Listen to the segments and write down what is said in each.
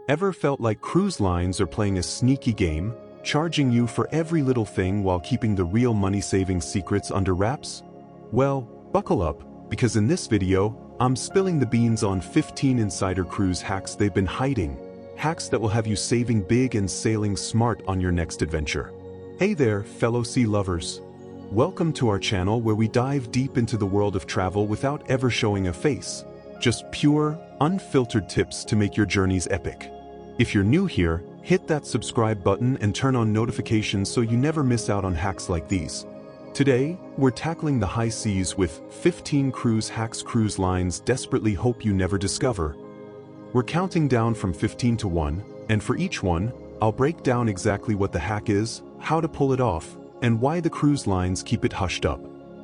Ever felt like cruise lines are playing a sneaky game, charging you for every little thing while keeping the real money-saving secrets under wraps? Well, buckle up, because in this video, I'm spilling the beans on 15 insider cruise hacks they've been hiding. Hacks that will have you saving big and sailing smart on your next adventure. Hey there, fellow sea lovers. Welcome to our channel where we dive deep into the world of travel without ever showing a face. Just pure, unfiltered tips to make your journeys epic. If you're new here, hit that subscribe button and turn on notifications so you never miss out on hacks like these. Today, we're tackling the high seas with 15 cruise hacks cruise lines desperately hope you never discover. We're counting down from 15 to 1, and for each one, I'll break down exactly what the hack is, how to pull it off, and why the cruise lines keep it hushed up.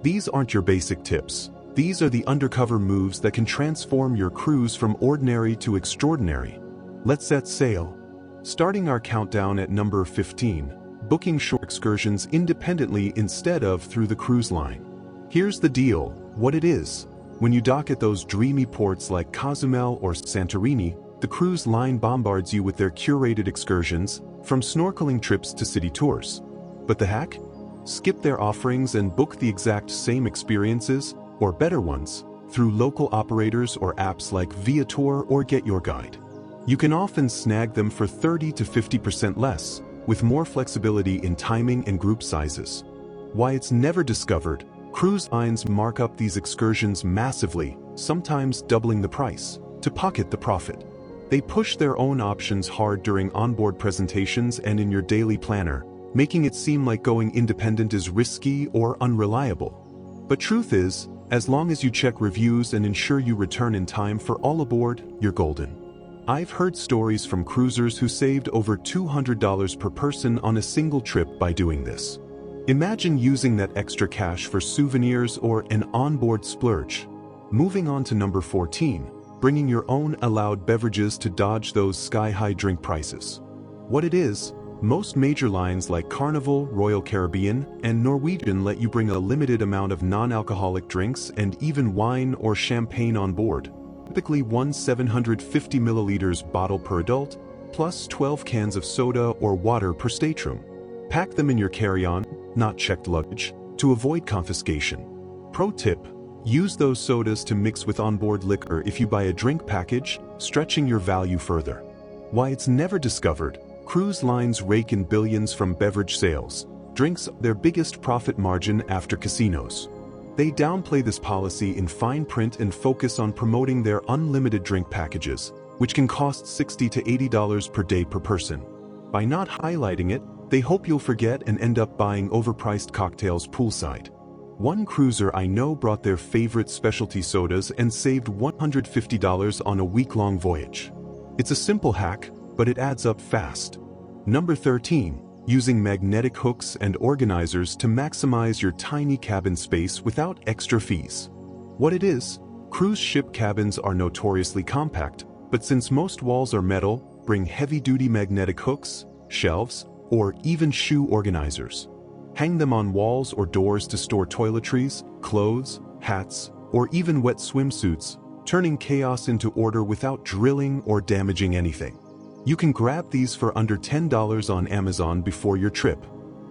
These aren't your basic tips. These are the undercover moves that can transform your cruise from ordinary to extraordinary. Let's set sail. Starting our countdown at number 15, booking shore excursions independently instead of through the cruise line. Here's the deal, what it is. When you dock at those dreamy ports like Cozumel or Santorini, the cruise line bombards you with their curated excursions, from snorkeling trips to city tours. But the hack? Skip their offerings and book the exact same experiences, or better ones, through local operators or apps like Viator or Get Your Guide. You can often snag them for 30 to 50% less, with more flexibility in timing and group sizes. Why it's never discovered, cruise lines mark up these excursions massively, sometimes doubling the price, to pocket the profit. They push their own options hard during onboard presentations and in your daily planner, making it seem like going independent is risky or unreliable. But truth is, as long as you check reviews and ensure you return in time for all aboard, you're golden. I've heard stories from cruisers who saved over $200 per person on a single trip by doing this. Imagine using that extra cash for souvenirs or an onboard splurge. Moving on to number 14, bringing your own allowed beverages to dodge those sky-high drink prices. What it is, most major lines like Carnival, Royal Caribbean, and Norwegian let you bring a limited amount of non-alcoholic drinks and even wine or champagne on board. Typically one 750 milliliters bottle per adult, plus 12 cans of soda or water per stateroom. Pack them in your carry-on, not checked luggage, to avoid confiscation. Pro tip, use those sodas to mix with onboard liquor if you buy a drink package, stretching your value further. Why it's never discovered, cruise lines rake in billions from beverage sales. Drinks are their biggest profit margin after casinos. They downplay this policy in fine print and focus on promoting their unlimited drink packages, which can cost $60 to $80 per day per person. By not highlighting it, they hope you'll forget and end up buying overpriced cocktails poolside. One cruiser I know brought their favorite specialty sodas and saved $150 on a week-long voyage. It's a simple hack, but it adds up fast. Number 13. Using magnetic hooks and organizers to maximize your tiny cabin space without extra fees. What it is, cruise ship cabins are notoriously compact, but since most walls are metal, bring heavy-duty magnetic hooks, shelves, or even shoe organizers. Hang them on walls or doors to store toiletries, clothes, hats, or even wet swimsuits, turning chaos into order without drilling or damaging anything. You can grab these for under $10 on Amazon before your trip.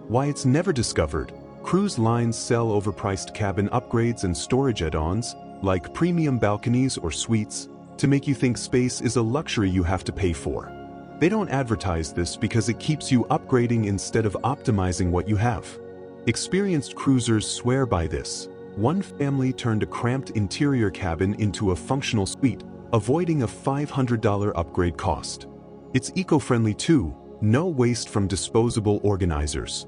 Why it's never discovered, cruise lines sell overpriced cabin upgrades and storage add-ons, like premium balconies or suites, to make you think space is a luxury you have to pay for. They don't advertise this because it keeps you upgrading instead of optimizing what you have. Experienced cruisers swear by this. One family turned a cramped interior cabin into a functional suite, avoiding a $500 upgrade cost. It's eco-friendly too, no waste from disposable organizers.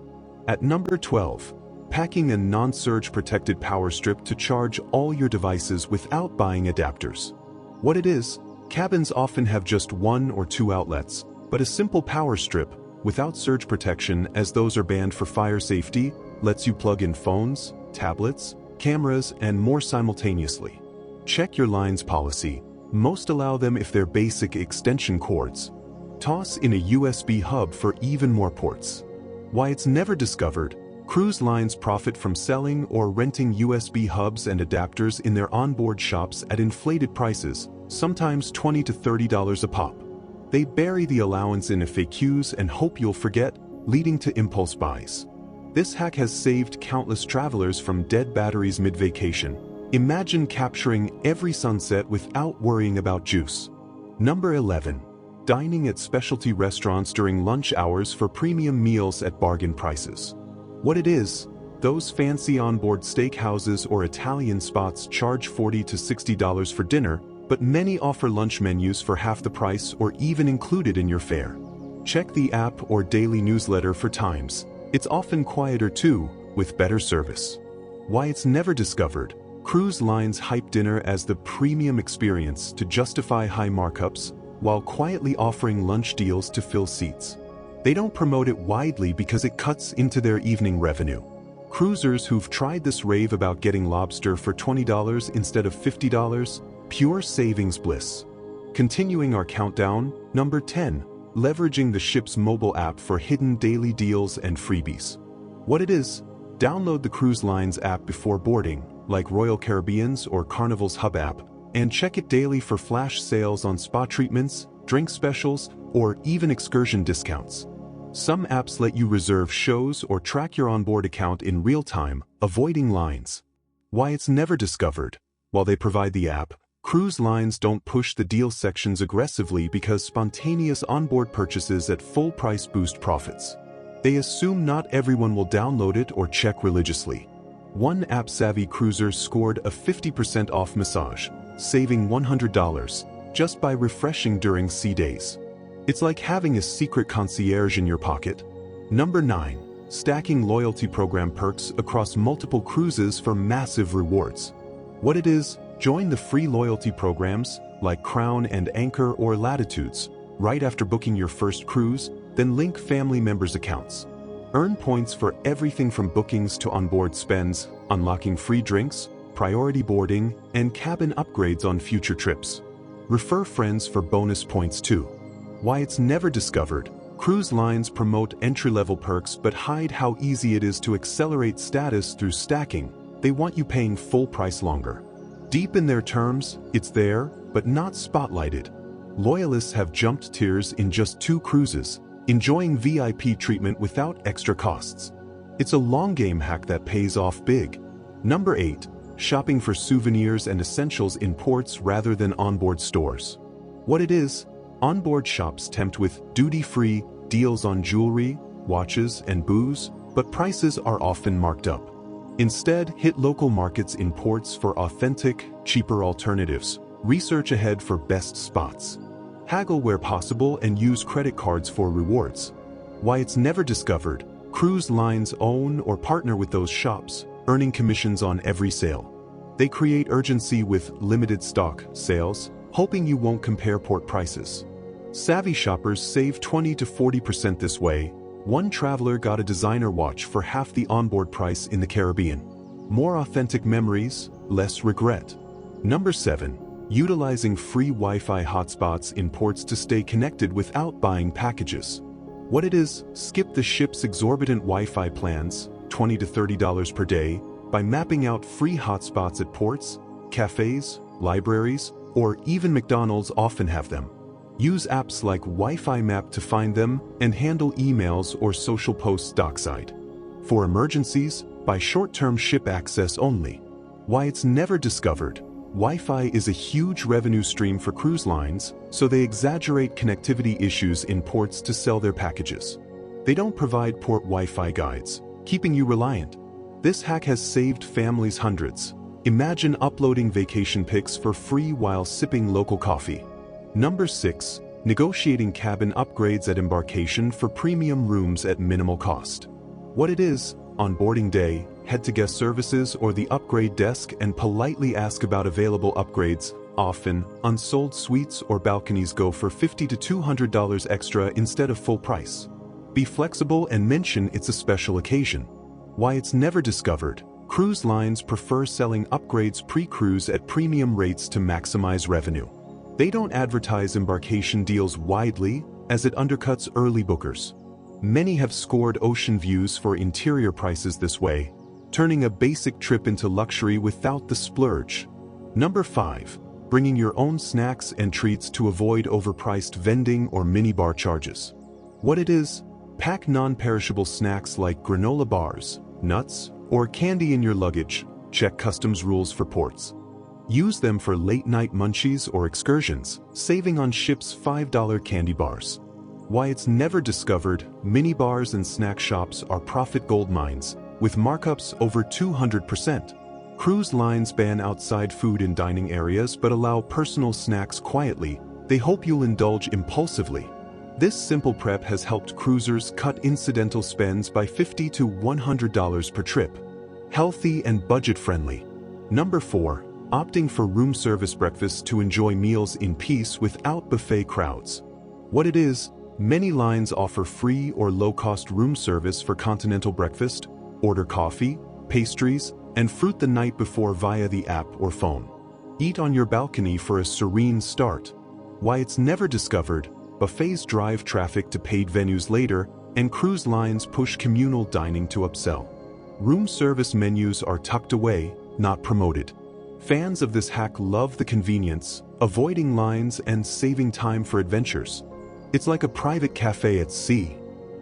At number 12, packing a non-surge protected power strip to charge all your devices without buying adapters. What it is, cabins often have just one or two outlets, but a simple power strip, without surge protection as those are banned for fire safety, lets you plug in phones, tablets, cameras, and more simultaneously. Check your line's policy. Most allow them if they're basic extension cords. Toss in a USB hub for even more ports. Why it's never discovered, cruise lines profit from selling or renting USB hubs and adapters in their onboard shops at inflated prices, sometimes $20 to $30 a pop. They bury the allowance in FAQs and hope you'll forget, leading to impulse buys. This hack has saved countless travelers from dead batteries mid-vacation. Imagine capturing every sunset without worrying about juice. Number 11. Dining at specialty restaurants during lunch hours for premium meals at bargain prices. What it is, those fancy onboard steakhouses or Italian spots charge $40 to $60 for dinner, but many offer lunch menus for half the price or even included in your fare. Check the app or daily newsletter for times. It's often quieter too, with better service. Why it's never discovered. Cruise lines hype dinner as the premium experience to justify high markups, while quietly offering lunch deals to fill seats. They don't promote it widely because it cuts into their evening revenue. Cruisers who've tried this rave about getting lobster for $20 instead of $50, pure savings bliss. Continuing our countdown, number 10. Leveraging the ship's mobile app for hidden daily deals and freebies. What it is, download the cruise line's app before boarding, like Royal Caribbean's or Carnival's Hub app, and check it daily for flash sales on spa treatments, drink specials, or even excursion discounts. Some apps let you reserve shows or track your onboard account in real time, avoiding lines. Why it's never discovered. While they provide the app, cruise lines don't push the deal sections aggressively because spontaneous onboard purchases at full price boost profits. They assume not everyone will download it or check religiously. One app-savvy cruiser scored a 50% off massage, saving $100 just by refreshing during sea days. It's like having a secret concierge in your pocket. Number 9. Stacking loyalty program perks across multiple cruises for massive rewards. What it is, join the free loyalty programs like Crown and Anchor or Latitudes right after booking your first cruise, then link family members' accounts. Earn points for everything from bookings to onboard spends, unlocking free drinks, priority boarding, and cabin upgrades on future trips. Refer friends for bonus points too. Why it's never discovered. Cruise lines promote entry-level perks but hide how easy it is to accelerate status through stacking. They want you paying full price longer. Deep in their terms, it's there, but not spotlighted. Loyalists have jumped tiers in just 2 cruises, enjoying VIP treatment without extra costs. It's a long-game hack that pays off big. Number 8. Shopping for souvenirs and essentials in ports rather than onboard stores. What it is, onboard shops tempt with duty-free deals on jewelry, watches, and booze, but prices are often marked up. Instead, hit local markets in ports for authentic, cheaper alternatives. Research ahead for best spots. Haggle where possible and use credit cards for rewards. Why it's never discovered. Cruise lines own or partner with those shops, earning commissions on every sale. They create urgency with limited stock sales, hoping you won't compare port prices. Savvy shoppers save 20 to 40% this way. One traveler got a designer watch for half the onboard price in the Caribbean. More authentic memories, less regret. Number 7. Utilizing free Wi-Fi hotspots in ports to stay connected without buying packages. What it is, skip the ship's exorbitant Wi-Fi plans, $20 to $30 per day, by mapping out free hotspots at ports, cafes, libraries, or even McDonald's often have them. Use apps like Wi-Fi Map to find them and handle emails or social posts dockside. For emergencies, buy short-term ship access only. Why it's never discovered. Wi-Fi is a huge revenue stream for cruise lines, so they exaggerate connectivity issues in ports to sell their packages. They don't provide port Wi-Fi guides, keeping you reliant. This hack has saved families hundreds. Imagine uploading vacation pics for free while sipping local coffee. Number 6. Negotiating cabin upgrades at embarkation for premium rooms at minimal cost. What it is, on boarding day, head to guest services or the upgrade desk and politely ask about available upgrades. Often, unsold suites or balconies go for $50 to $200 extra instead of full price. Be flexible and mention it's a special occasion. Why it's never discovered. Cruise lines prefer selling upgrades pre-cruise at premium rates to maximize revenue. They don't advertise embarkation deals widely, as it undercuts early bookers. Many have scored ocean views for interior prices this way, turning a basic trip into luxury without the splurge. Number 5. bringing your own snacks and treats to avoid overpriced vending or minibar charges. What it is? Pack non-perishable snacks like granola bars, nuts, or candy in your luggage. Check customs rules for ports. Use them for late-night munchies or excursions, saving on ships $5 candy bars. Why it's never discovered, minibars and snack shops are profit gold mines, with markups over 200%. Cruise lines ban outside food in dining areas but allow personal snacks quietly. They hope you'll indulge impulsively. This simple prep has helped cruisers cut incidental spends by $50 to $100 per trip. Healthy and budget-friendly. Number 4. Opting for room service breakfast to enjoy meals in peace without buffet crowds. What it is? Many lines offer free or low-cost room service for continental breakfast. Order coffee, pastries, and fruit the night before via the app or phone. Eat on your balcony for a serene start. Why it's never discovered, buffets drive traffic to paid venues later, and cruise lines push communal dining to upsell. Room service menus are tucked away, not promoted. Fans of this hack love the convenience, avoiding lines and saving time for adventures. It's like a private cafe at sea.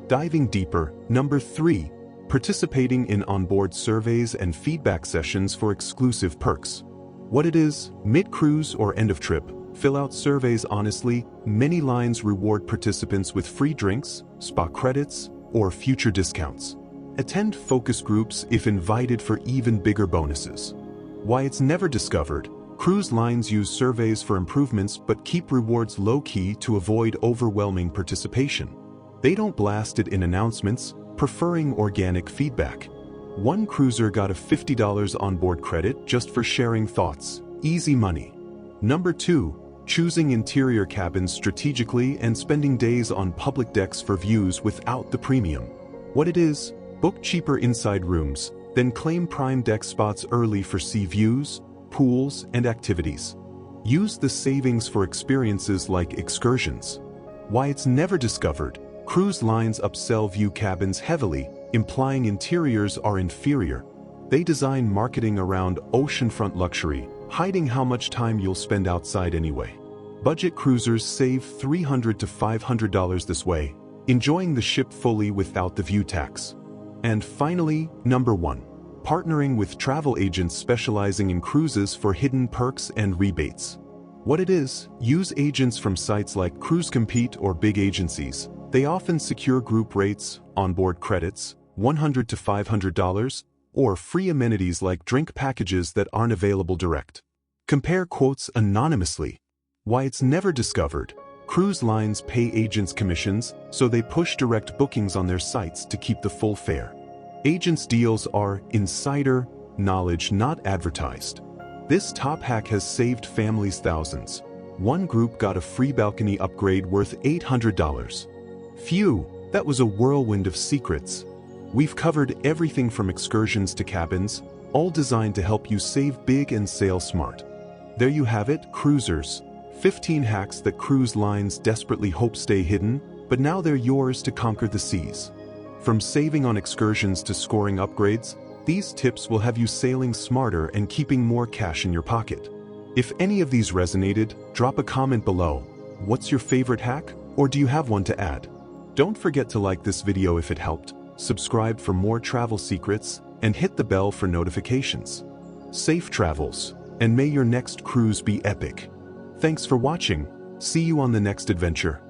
Diving deeper, number 3. Participating in onboard surveys and feedback sessions for exclusive perks. What it is? Mid-cruise or end of trip, fill out surveys honestly. Many lines reward participants with free drinks, spa credits, or future discounts. Attend focus groups if invited for even bigger bonuses. Why it's never discovered, cruise lines use surveys for improvements but keep rewards low-key to avoid overwhelming participation. They don't blast it in announcements, preferring organic feedback. One cruiser got a $50 onboard credit just for sharing thoughts. Easy money. Number 2. Choosing interior cabins strategically and spending days on public decks for views without the premium. What it is? Book cheaper inside rooms, then claim prime deck spots early for sea views, pools, and activities. Use the savings for experiences like excursions. Why it's never discovered, cruise lines upsell view cabins heavily, implying interiors are inferior. They design marketing around oceanfront luxury, hiding how much time you'll spend outside anyway. Budget cruisers save $300 to $500 this way, enjoying the ship fully without the view tax. And finally, number 1. Partnering with travel agents specializing in cruises for hidden perks and rebates. What it is? Use agents from sites like Cruise Compete or big agencies. They often secure group rates, onboard credits, $100 to $500, or free amenities like drink packages that aren't available direct. Compare quotes anonymously. Why it's never discovered, cruise lines pay agents commissions, so they push direct bookings on their sites to keep the full fare. Agents' deals are insider knowledge, not advertised. This top hack has saved families thousands. One group got a free balcony upgrade worth $800. Phew, that was a whirlwind of secrets. We've covered everything from excursions to cabins, all designed to help you save big and sail smart. There you have it, cruisers. 15 hacks that cruise lines desperately hope stay hidden, but now they're yours to conquer the seas. From saving on excursions to scoring upgrades, these tips will have you sailing smarter and keeping more cash in your pocket. If any of these resonated, drop a comment below. What's your favorite hack, or do you have one to add? Don't forget to like this video if it helped, subscribe for more travel secrets, and hit the bell for notifications. Safe travels, and may your next cruise be epic. Thanks for watching. See you on the next adventure.